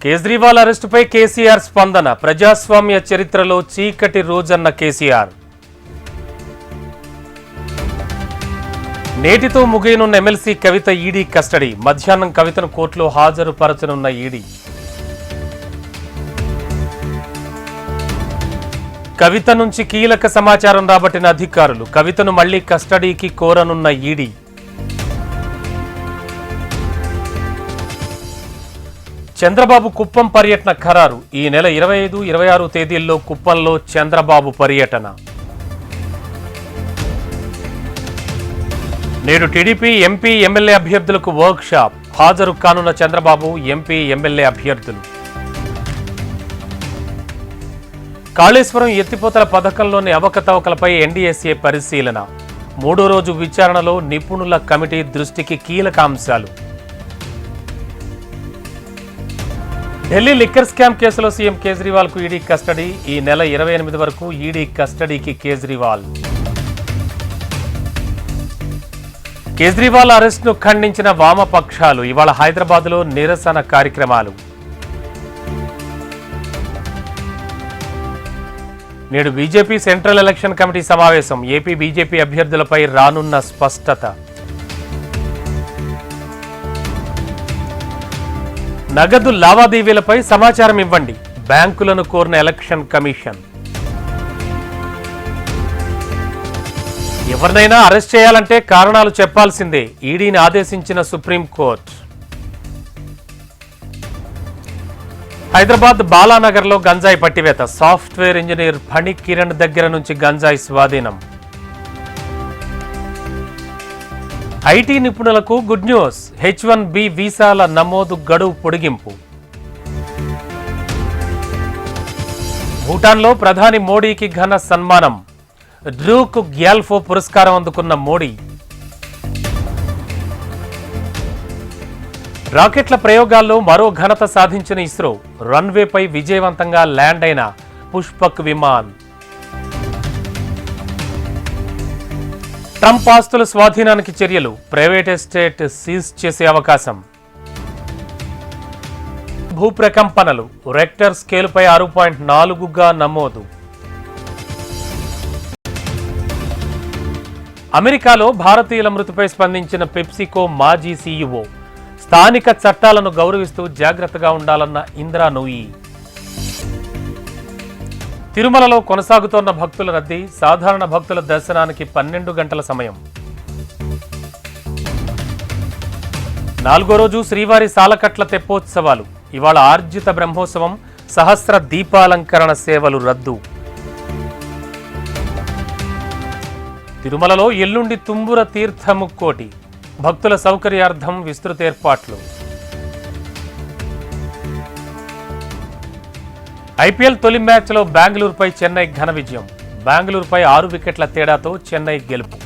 కేజ్రీవాల్ అరెస్టుపై కేసీఆర్ స్పందన. ప్రజాస్వామ్య చరిత్రలో చీకటి రోజన్న కేసీఆర్. నేటితో ముగియనున్న ఎమ్మెల్సీ కవిత ఈడీ కస్టడీ. మధ్యాహ్నం కవితను కోర్టులో హాజరుపరచనున్న ఈడీ. కవిత నుంచి కీలక సమాచారం రాబట్టిన అధికారులు. కవితను మళ్లీ కస్టడీకి కోరనున్న ఈడీ. చంద్రబాబు కుప్పం పర్యటన ఖరారు. ఈ నెల 25, 26 తేదీల్లో కుప్పంలో చంద్రబాబు పర్యటన. నేడు టీడీపీ ఎంపీ ఎమ్మెల్యే అభ్యర్థులకు వర్క్ షాప్. హాజరు కానున్న చంద్రబాబు, ఎంపీ ఎమ్మెల్యే అభ్యర్థులు. కాళేశ్వరం ఎత్తిపోతల పథకంలోని అవకతవకలపై ఎన్డీఎస్ఏ పరిశీలన. 3వ రోజు విచారణలో నిపుణుల కమిటీ దృష్టికి కీలక అంశాలు. ఢిల్లీ లిక్కర్ స్కామ్ కేసులో సీఎం కేజ్రీవాల్ కు ఈడీ కస్టడీ. ఈ నెల 28 వరకు ఈడీ కస్టడీకి కేజ్రీవాల్. కేజ్రీవాల్ అరెస్టును ఖండించిన వామపక్షాలు. ఇవాళ హైదరాబాద్లో నిరసన కార్యక్రమాలు. నేడు బీజేపీ సెంట్రల్ ఎలక్షన్ కమిటీ సమావేశం. ఏపీ బీజేపీ అభ్యర్థులపై రానున్న స్పష్టత. నగదు లావాదేవీలపై సమాచారం ఇవ్వండి. బ్యాంకులను కోరిన ఎలక్షన్ కమిషన్. ఎవరినైనా అరెస్ట్ చేయాలంటే కారణాలు చెప్పాల్సిందే. ఈడీని ఆదేశించిన సుప్రీంకోర్టు. హైదరాబాద్ బాలానగర్లో గంజాయి పట్టివేత. సాఫ్ట్వేర్ ఇంజనీర్ ఫణి కిరణ్ దగ్గర నుంచి గంజాయి స్వాధీనం. ఐటీ నిపుణులకు గుడ్ న్యూస్. H1B వీసాల నమోదు గడువు పొడిగింపు. భూటాన్లో ప్రధాని మోడీకి ఘన సన్మానం. డ్రూక్ గ్యాల్ఫో పురస్కారం అందుకున్న మోడీ. రాకెట్ల ప్రయోగాల్లో మరో ఘనత సాధించిన ఇస్రో. రన్వేపై విజయవంతంగా ల్యాండ్ అయిన పుష్పక్ విమాన్. ట్రంప్ ఆస్తుల స్వాధీనానికి చర్యలు. ప్రైవేట్ ఎస్టేట్ సీజ్ చేసే అవకాశం. భూప్రకంపనలు. రెక్టర్ స్కేలుపై 6.4గా నమోదు. అమెరికాలో భారతీయుల మృతిపై స్పందించిన పెప్సికో మాజీ సీఈఓ. స్థానిక చట్టాలను గౌరవిస్తూ జాగ్రత్తగా ఉండాలన్న ఇందిరా నూయి. తిరుమలలో కొనసాగుతోన్న భక్తుల రద్దీ. సాధారణ భక్తుల దర్శనానికి 12 గంటల సమయం. 4వ రోజు శ్రీవారి సాలకట్ల తెప్పోత్సవాలు. ఇవాళ ఆర్జిత బ్రహ్మోత్సవం, సహస్ర దీపాలంకరణ సేవలు రద్దు. తిరుమలలో ఎల్లుండి తుంబుర తీర్థముక్కోటి. భక్తుల సౌకర్యార్థం విస్తృత ఏర్పాట్లు. ఐపీఎల్ తొలి మ్యాచ్లో బెంగళూరుపై చెన్నై ఘన విజయం. బెంగళూరుపై 6 వికెట్ల తేడాతో చెన్నై గెలుపు.